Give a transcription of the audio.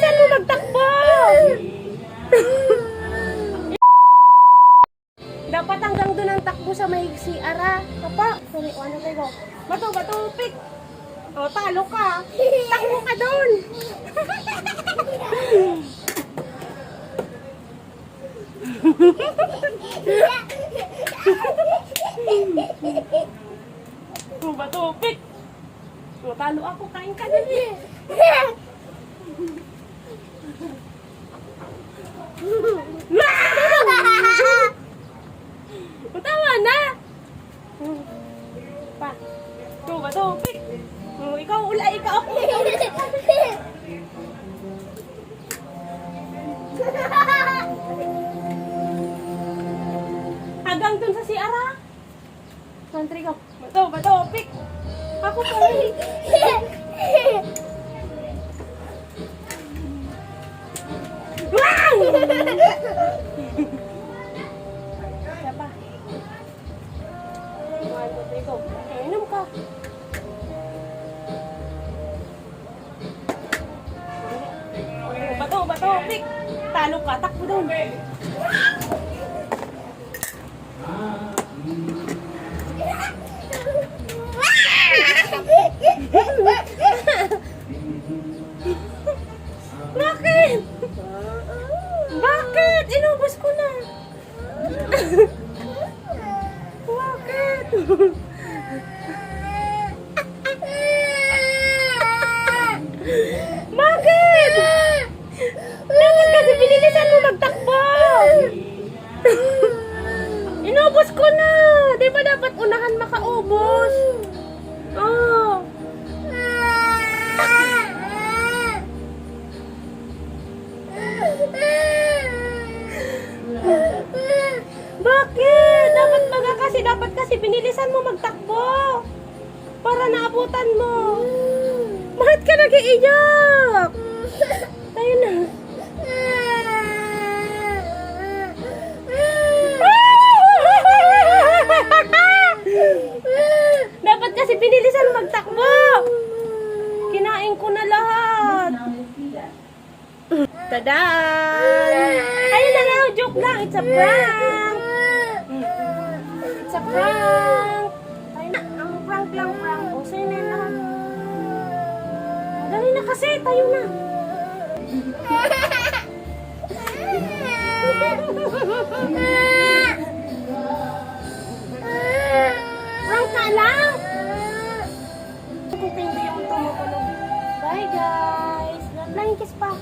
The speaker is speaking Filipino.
Bilisan mo magtakbo! Dapat hanggang doon ang takbo sa may CR. Papa, sorry, ano kayo? Bato, pik! O, talo ka. Takbo ka doon. O, bato, pik! O, talo ako. Kain ka na eh. Tawa na! Pa, bato, pik! O, ikaw, ikaw ako. Hanggang dun sa CR. Country ko. Bato, pik! Ako pa rin. Wow! Kaya pa. 1, 2, 3, go. Inom ka. Bato, pik! Talo ka, takbo doon. Bakit? Bakit? Inubos ko na. Bakit? Bakit? Dapat kasi pinilisan mo magtakbo. Inubos ko na. Di ba dapat unahan makaubos? Oh. Bakit? Dapat kasi binilisan mo magtakbo. Para naabutan mo. Bakit ka nag-iiyak? Tayo na. Dapat kasi binilisan mo magtakbo. Kinain ko na lahat. Tadaan! Ayun na lang, joke lang. It's a prank. It's a prank. Ayun na, ang prank lang, prank. O, sa'yo na lang. Dali na kasi, tayo na. Prank ka lang. Kung hindi yung tumukulog. Bye guys. Flying kiss pa.